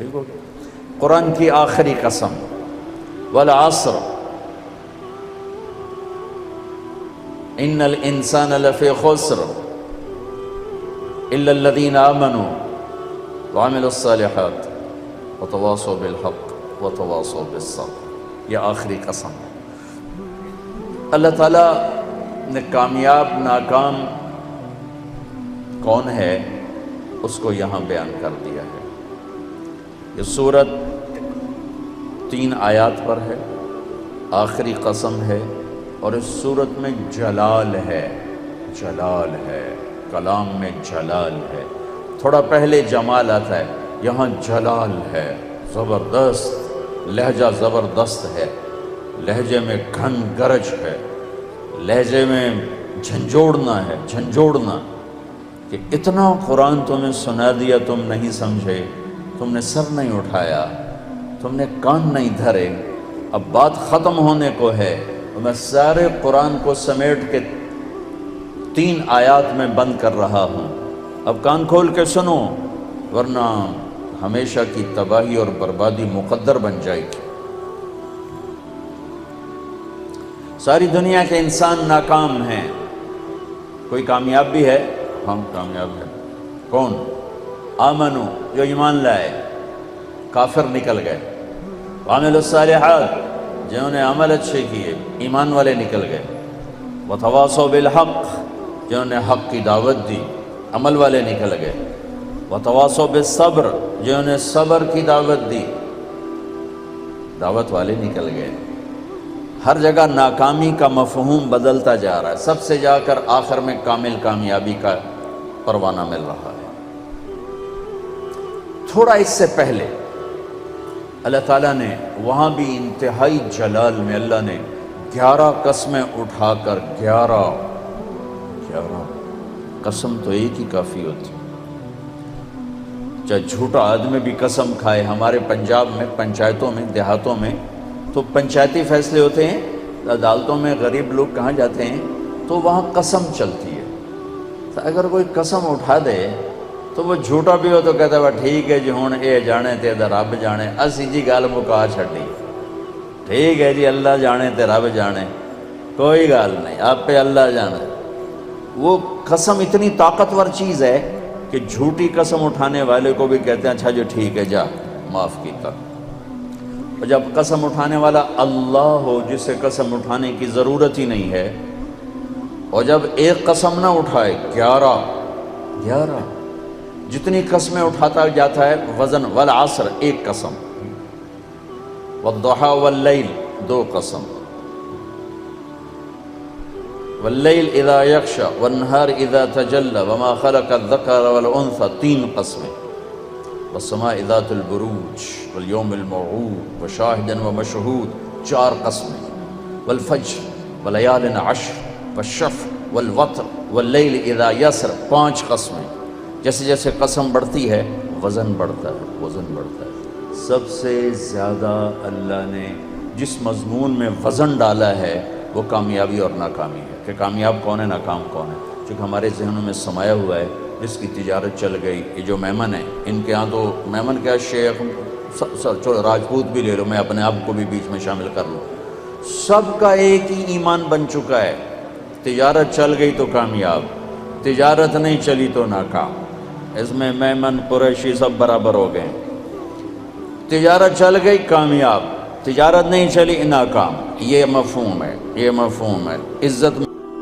ٹھیک ہو گیا. قرآن کی آخری قسم والعصر ان الانسان لفی خسر الا الذین آمنوا وعملوا الصالحات وتواصوا بالحق وتواصوا بالصبر. یہ آخری قسم ہے. اللہ تعالیٰ نے کامیاب ناکام کون ہے اس کو یہاں بیان کر دیا ہے. یہ سورت 3 آیات پر ہے، آخری قسم ہے، اور اس سورت میں جلال ہے. جلال ہے، کلام میں جلال ہے. تھوڑا پہلے جمال آتا ہے، یہاں جلال ہے. زبردست لہجہ، زبردست ہے. لہجے میں گھن گرج ہے، لہجے میں جھنجھوڑنا ہے. جھنجھوڑنا کہ اتنا قرآن تمہیں سنا دیا، تم نہیں سمجھے، تم نے سر نہیں اٹھایا، تم نے کان نہیں دھرے. اب بات ختم ہونے کو ہے، میں سارے قرآن کو سمیٹ کے 3 آیات میں بند کر رہا ہوں. اب کان کھول کے سنو، ورنہ ہمیشہ کی تباہی اور بربادی مقدر بن جائے گی. ساری دنیا کے انسان ناکام ہیں. کوئی کامیاب بھی ہے؟ ہم کامیاب ہیں. کون؟ آمنو، جو ایمان لائے. کافر نکل گئے. عامل الصالحات، جنہوں نے عمل اچھے کیے، ایمان والے نکل گئے. وتواصوا بالحق، جنہوں نے حق کی دعوت دی، عمل والے نکل گئے. وتواصوا بالصبر، جنہوں نے صبر کی دعوت دی، دعوت والے نکل گئے. ہر جگہ ناکامی کا مفہوم بدلتا جا رہا ہے. سب سے جا کر آخر میں کامل کامیابی کا پروانہ مل رہا ہے. تھوڑا اس سے پہلے اللہ تعالیٰ نے وہاں بھی انتہائی جلال میں اللہ نے 11 قسمیں اٹھا کر 11 قسم تو ایک ہی کافی ہوتی. چاہے جھوٹا آدمی بھی قسم کھائے. ہمارے پنجاب میں پنچایتوں میں دیہاتوں میں تو پنچایتی فیصلے ہوتے ہیں، عدالتوں میں غریب لوگ کہاں جاتے ہیں تو وہاں قسم چلتی ہے. تو اگر کوئی قسم اٹھا دے تو وہ جھوٹا بھی ہو تو کہتا ہے ٹھیک ہے جی ہوں اے جانے تے رب جانے، اسی جی گل مکا چھڈی. ٹھیک ہے جی اللہ جانے تے رب جانے، کوئی گل نہیں، آپ پہ اللہ جانے. وہ قسم اتنی طاقتور چیز ہے کہ جھوٹی قسم اٹھانے والے کو بھی کہتے ہیں اچھا جی ٹھیک ہے جا معاف کیتا. اور جب قسم اٹھانے والا اللہ ہو جسے قسم اٹھانے کی ضرورت ہی نہیں ہے، اور جب ایک قسم نہ اٹھائے 11 جتنی قسمیں اٹھاتا جاتا ہے وزن. والعصر ایک قسم، والضحى واللیل 2 قسم، واللیل اذا یغشی والنہار اذا تجلی وما خلق الذکر والانثى 3 قسمیں، والسماء ذات البروج والیوم الموعود وشاہد ومشہود 4 قسمیں، والفجر ولیال عشر والشفع والوتر واللیل اذا یسر 5 قسمیں. جیسے جیسے قسم بڑھتی ہے وزن بڑھتا ہے، وزن بڑھتا ہے. سب سے زیادہ اللہ نے جس مضمون میں وزن ڈالا ہے وہ کامیابی اور ناکامی ہے، کہ کامیاب کون ہے، ناکام کون ہے. چونکہ ہمارے ذہنوں میں سمایا ہوا ہے جس کی تجارت چل گئی. یہ جو میمن ہیں ان کے ہاں تو میمن کیا شیخ راجپوت بھی لے لو، میں اپنے آپ کو بھی بیچ میں شامل کر لوں، سب کا ایک ہی ایمان بن چکا ہے. تجارت چل گئی تو کامیاب، تجارت نہیں چلی تو ناکام. اس میں میمن قریشی سب برابر ہو گئے. تجارت چل گئی کامیاب، تجارت نہیں چلی ناکام. یہ مفہوم ہے، یہ مفہوم ہے. عزت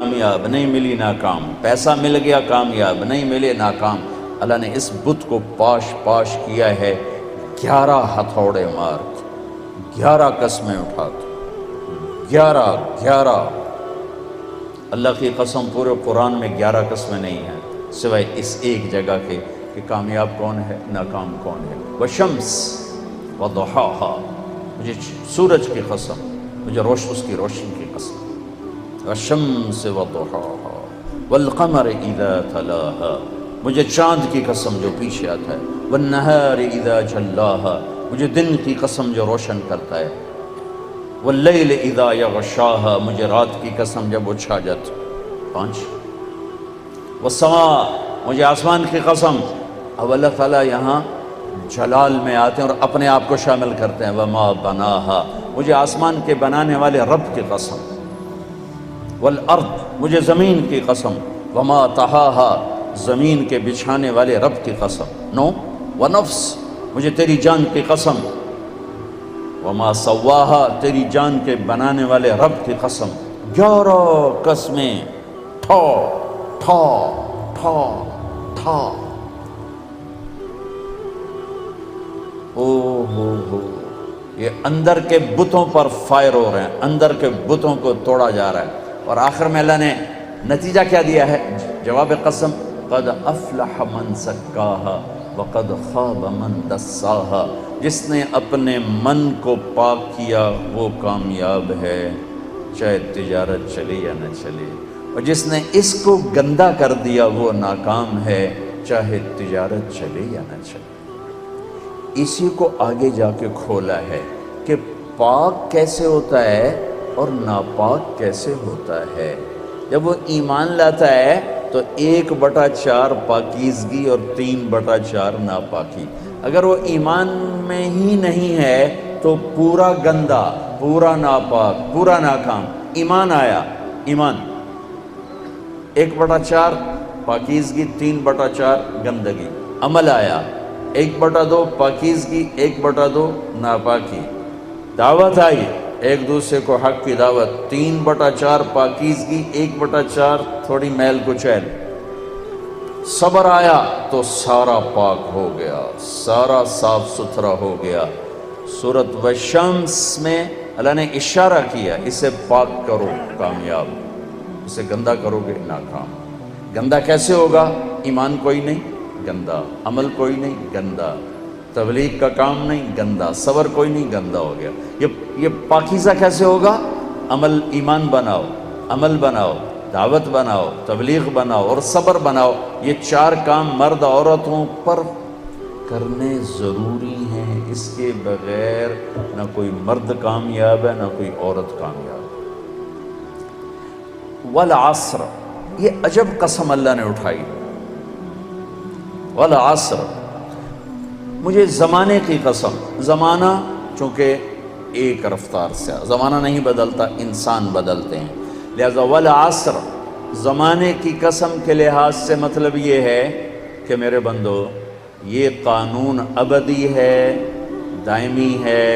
کامیاب نہیں ملی ناکام، پیسہ مل گیا کامیاب نہیں ملے ناکام. اللہ نے اس بت کو پاش کیا ہے 11 ہتھوڑے مار کے، 11 قسمیں اٹھا کے، 11. اللہ کی قسم پورے قرآن میں 11 قسمیں نہیں ہیں سوائے اس ایک جگہ کے کہ کامیاب کون ہے، ناکام کون ہے. والشمس وضحاها، مجھے سورج کی قسم، مجھے اس کی روشنی کی قسم. والشمس وضحاها والقمر اذا تلاها، مجھے چاند کی قسم جو پیچھے آتا ہے. والنہار اذا جلاها، مجھے دن کی قسم جو روشن کرتا ہے. واللیل اذا یغشاها، مجھے رات کی قسم جب وہ چھا جاتی. 5. والسماء، مجھے آسمان کی قسم. اب اللہ تعالیٰ یہاں جلال میں آتے ہیں اور اپنے آپ کو شامل کرتے ہیں. وما بناہا، مجھے آسمان کے بنانے والے رب کی قسم. والارض، مجھے زمین کی قسم. وما طحاہا، زمین کے بچھانے والے رب کی قسم. نو. ونفس، مجھے تیری جان کی قسم. وما سواہا، تیری جان کے بنانے والے رب کی قسم. 11 قسمیں. ٹھا ٹھا ٹھا ٹھا. او ہو، یہ اندر کے بتوں پر فائر ہو رہے ہیں، اندر کے بتوں کو توڑا جا رہا ہے. اور آخر میں اللہ نے نتیجہ کیا دیا ہے؟ جواب قسم. قد افلح من زکاہا وقد خاب من دساہا. جس نے اپنے من کو پاک کیا وہ کامیاب ہے، چاہے تجارت چلے یا نہ چلے. اور جس نے اس کو گندا کر دیا وہ ناکام ہے، چاہے تجارت چلے یا نہ چلے. اسی کو آگے جا کے کھولا ہے کہ پاک کیسے ہوتا ہے اور ناپاک کیسے ہوتا ہے. جب وہ ایمان لاتا ہے تو 1/4 پاکیزگی اور 3/4 ناپاکی. اگر وہ ایمان میں ہی نہیں ہے تو پورا گندا، پورا ناپاک، پورا ناکام. ایمان آیا، ایمان 1/4 پاکیزگی، 3/4 گندگی. عمل آیا 1/2 پاکیزگی، 1/2 ناپاکی. دعوت آئی، ایک دوسرے کو حق کی دعوت، 3/4 پاکیزگی، 1/4 تھوڑی میل کچیل. صبر آیا تو سارا پاک ہو گیا، سارا صاف ستھرا ہو گیا. سورۃ والشمس میں اللہ نے اشارہ کیا، اسے پاک کرو کامیاب، اسے گندا کرو گے ناکام. گندا کیسے ہوگا؟ ایمان کوئی نہیں، گندا. عمل کوئی نہیں، گندا. تبلیغ کا کام نہیں، گندا. صبر کوئی نہیں، گندا ہو گیا. یہ پاکیزہ کیسے ہوگا؟ عمل، ایمان بناؤ، عمل بناؤ، دعوت بناؤ، تبلیغ بناؤ اور صبر بناؤ. یہ 4 کام مرد عورتوں پر کرنے ضروری ہیں. اس کے بغیر نہ کوئی مرد کامیاب ہے نہ کوئی عورت کامیاب. والعصر، یہ عجب قسم اللہ نے اٹھائی. والعصر، مجھے زمانے کی قسم. زمانہ چونکہ ایک رفتار سے، زمانہ نہیں بدلتا، انسان بدلتے ہیں. لہذا والعصر، زمانے کی قسم کے لحاظ سے مطلب یہ ہے کہ میرے بندو، یہ قانون ابدی ہے، دائمی ہے،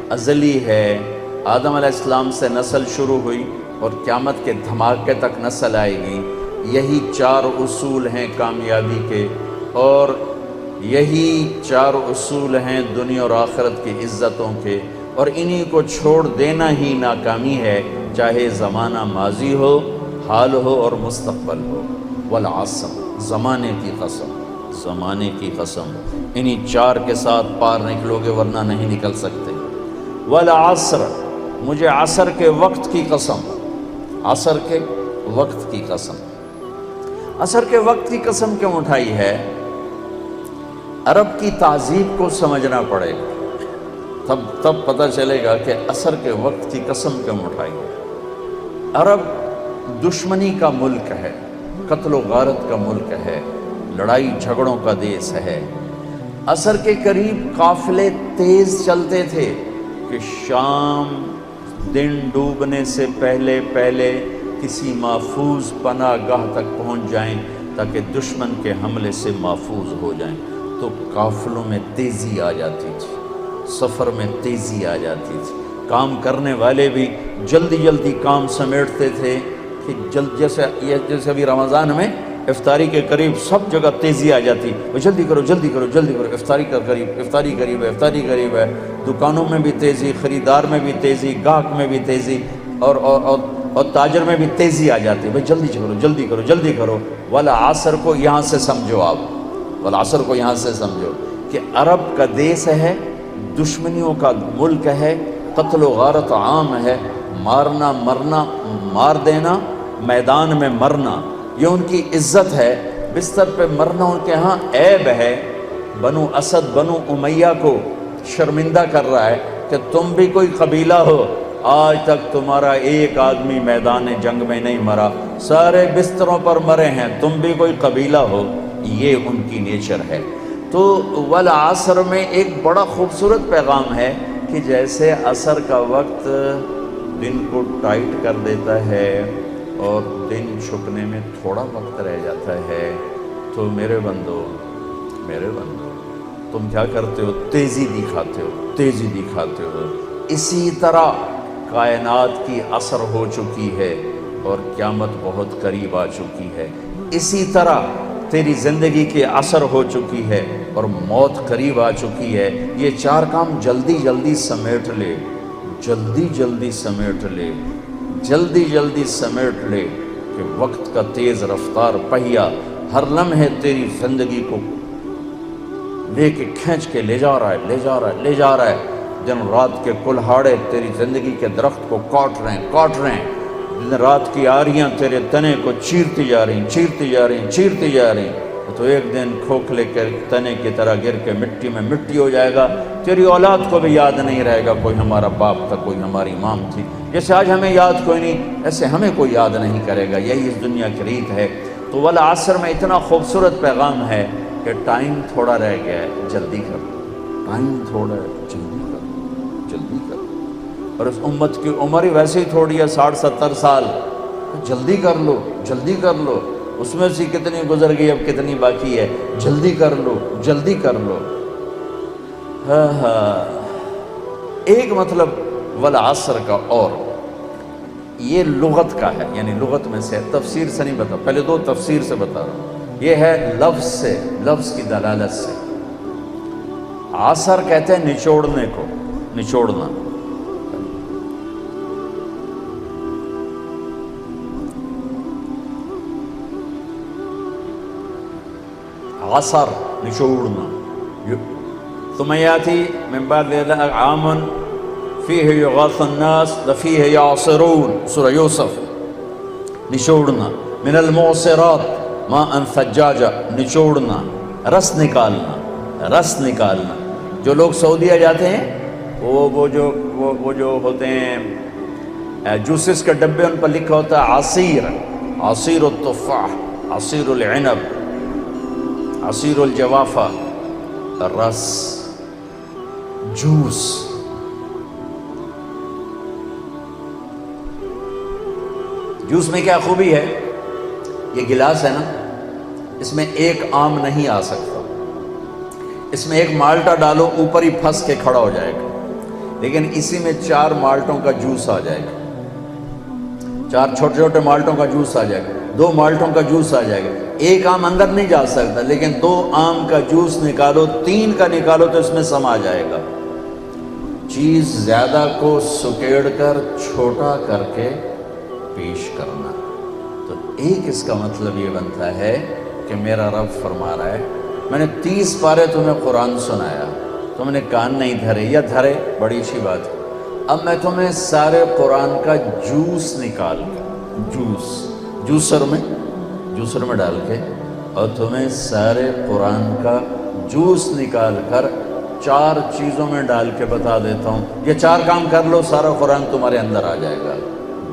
ازلی ہے. آدم علیہ السلام سے نسل شروع ہوئی اور قیامت کے دھماکے تک نسل آئے گی. یہی 4 اصول ہیں کامیابی کے، اور یہی 4 اصول ہیں دنیا اور آخرت کی عزتوں کے. اور انہی کو چھوڑ دینا ہی ناکامی ہے، چاہے زمانہ ماضی ہو، حال ہو اور مستقبل ہو. والعصر، زمانے کی قسم، زمانے کی قسم. انہی 4 کے ساتھ پار نکلو گے ورنہ نہیں نکل سکتے. والعصر، مجھے عصر کے وقت کی قسم. عصر کے وقت کی قسم. عصر کے وقت کی قسم کیوں اٹھائی ہے؟ عرب کی تہذیب کو سمجھنا پڑے گا، تب پتہ چلے گا کہ عصر کے وقت کی قسم کیوں اٹھائی ہے. عرب دشمنی کا ملک ہے، قتل و غارت کا ملک ہے، لڑائی جھگڑوں کا دیس ہے. عصر کے قریب قافلے تیز چلتے تھے کہ شام دن ڈوبنے سے پہلے کسی محفوظ پناہ گاہ تک پہنچ جائیں تاکہ دشمن کے حملے سے محفوظ ہو جائیں. تو قافلوں میں تیزی آ جاتی تھی، سفر میں تیزی آ جاتی تھی. کام کرنے والے بھی جلدی کام سمیٹتے تھے کہ جیسے ابھی رمضان میں افطاری کے قریب سب جگہ تیزی آ جاتی. وہ جلدی کرو، افطاری قریب ہے. دکانوں میں بھی تیزی، خریدار میں بھی تیزی، گاہک میں بھی تیزی، اور تاجر میں بھی تیزی آ جاتی. بھائی جلدی کرو. والعصر کو یہاں سے سمجھو، آپ والعصر کو یہاں سے سمجھو کہ عرب کا دیس ہے، دشمنیوں کا ملک ہے، قتل و غارت عام ہے. مارنا، مرنا، مار دینا، میدان میں مرنا، یہ ان کی عزت ہے. بستر پہ مرنا ان کے ہاں عیب ہے. بنو اسد، بنو امیہ کو شرمندہ کر رہا ہے کہ تم بھی کوئی قبیلہ ہو، آج تک تمہارا ایک آدمی میدان جنگ میں نہیں مرا، سارے بستروں پر مرے ہیں، تم بھی کوئی قبیلہ ہو. یہ ان کی نیچر ہے. تو والعصر میں ایک بڑا خوبصورت پیغام ہے کہ جیسے عصر کا وقت دن کو ٹائٹ کر دیتا ہے اور دن چھپنے میں تھوڑا وقت رہ جاتا ہے، تو میرے بندو تم کیا کرتے ہو؟ تیزی دکھاتے ہو۔ اسی طرح کائنات کی عصر ہو چکی ہے اور قیامت بہت قریب آ چکی ہے، اسی طرح تیری زندگی کی عصر ہو چکی ہے اور موت قریب آ چکی ہے۔ یہ چار کام جلدی جلدی سمیٹ لے کہ وقت کا تیز رفتار پہیا ہر لمحے تیری زندگی کو لے کے کھینچ کے لے جا رہا ہے۔ دن رات کے کلہاڑے تیری زندگی کے درخت کو کاٹ رہے ہیں۔ دن رات کی آریاں تیرے تنے کو چیرتی جا رہی ہیں، تو ایک دن کھوکھلے کے تنے کی طرح گر کے مٹی میں مٹی ہو جائے گا۔ تیری اولاد کو بھی یاد نہیں رہے گا کوئی ہمارا باپ تھا، کوئی ہماری ماں تھی۔ جیسے آج ہمیں یاد کوئی نہیں، ایسے ہمیں کوئی یاد نہیں کرے گا۔ یہی اس دنیا کی ریت ہے۔ تو والعصر میں اتنا خوبصورت پیغام ہے کہ ٹائم تھوڑا رہ گیا ہے، جلدی کر، جلدی کر۔ اور اس امت کی عمر ہی ویسے ہی تھوڑی ہے، 60-70 سال، جلدی کر لو۔ اس میں سے کتنی گزر گئی، اب کتنی باقی ہے، جلدی کر لو۔ ایک مطلب والعصر کا، اور یہ لغت کا ہے، یعنی لغت میں سے، تفسیر سے نہیں بتا، پہلے دو تفسیر سے بتا رہا ہوں۔ یہ ہے لفظ کی دلالت سے۔ عصر کہتے ہیں نچوڑنے کو، نچوڑنا۔ عصر نچوڑنا۔ ثم یاتی من بعد عام فیہ یغاث الناس وفیہ یعصرون، سورہ یوسف۔ نچوڑنا۔ من المعصرات ماء ثجاجا، نچوڑنا، رس نکالنا۔ جو لوگ سعودیہ جاتے ہیں وہ جو ہوتے ہیں جوسز کے ڈبے، ان پر لکھا ہوتا ہے عصیر التفاح، عصیر العنب، عصیر الجوافہ، رس، جوس۔ جوس میں کیا خوبی ہے؟ یہ گلاس ہے نا، اس میں ایک آم نہیں آ سکتا، اس میں ایک مالٹا ڈالو اوپر ہی پھنس کے کھڑا ہو جائے گا، لیکن اسی میں 4 مالٹوں کا جوس آ جائے گا، 4 چھوٹے چھوٹے مالٹوں کا جوس آ جائے گا، 2 مالٹوں کا جوس آ جائے گا۔ ایک آم اندر نہیں جا سکتا، لیکن 2 آم کا جوس نکالو، 3 کا نکالو تو اس میں سما جائے گا۔ چیز زیادہ کو سکیڑ کر چھوٹا کر کے پیش کرنا، تو ایک اس کا مطلب یہ بنتا ہے کہ میرا رب فرما رہا ہے، میں نے 30 پارے تمہیں قرآن سنایا، تم نے کان نہیں دھرے، یا دھرے بڑی اچھی بات ہے، اب میں تمہیں سارے قرآن کا جوس نکال کے، جوسر میں ڈال کے، اور تمہیں سارے قرآن کا جوس نکال کر 4 چیزوں میں ڈال کے بتا دیتا ہوں، یہ 4 کام کر لو، سارا قرآن تمہارے اندر آ جائے گا۔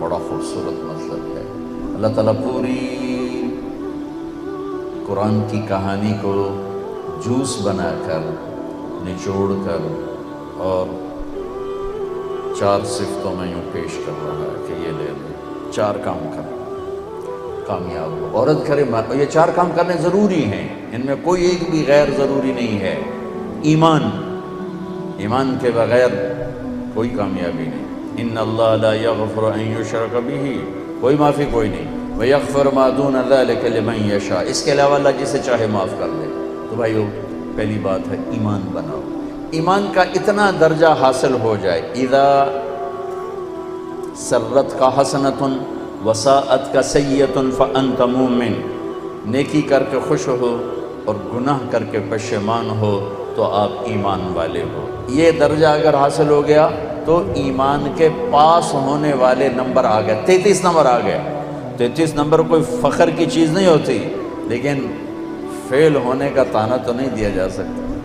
بڑا خوبصورت مطلب ہے۔ اللہ تعالیٰ پوری قرآن کی کہانی کو جوس بنا کر، نچوڑ کر، اور 4 صفتوں میں یوں پیش کر رہا ہے کہ یہ لے لو، 4 کام کر، کامیاب ہو۔ عورت کرے، یہ 4 کام کرنے ضروری ہیں، ان میں کوئی ایک بھی غیر ضروری نہیں ہے۔ ایمان کے بغیر کوئی کامیابی نہیں۔ ان اللہ لا یغفر ان یشرک بہ، کوئی معافی کوئی نہیں۔ ویغفر ما دون ذلک لمن یشاء، اس کے علاوہ اللہ جسے چاہے معاف کر دے۔ تو بھائیو، پہلی بات ہے ایمان بناؤ۔ ایمان کا اتنا درجہ حاصل ہو جائے، اذا سرت کا حسنۃ وساءت کا سیئۃ فانت مومن، نیکی کر کے خوش ہو اور گناہ کر کے پشیمان ہو تو آپ ایمان والے ہو۔ یہ درجہ اگر حاصل ہو گیا تو ایمان کے پاس ہونے والے نمبر آ گئے، 33 نمبر آ گئے۔ 33 نمبر کوئی فخر کی چیز نہیں ہوتی، لیکن فیل ہونے کا طعنہ تو نہیں دیا جا سکتا۔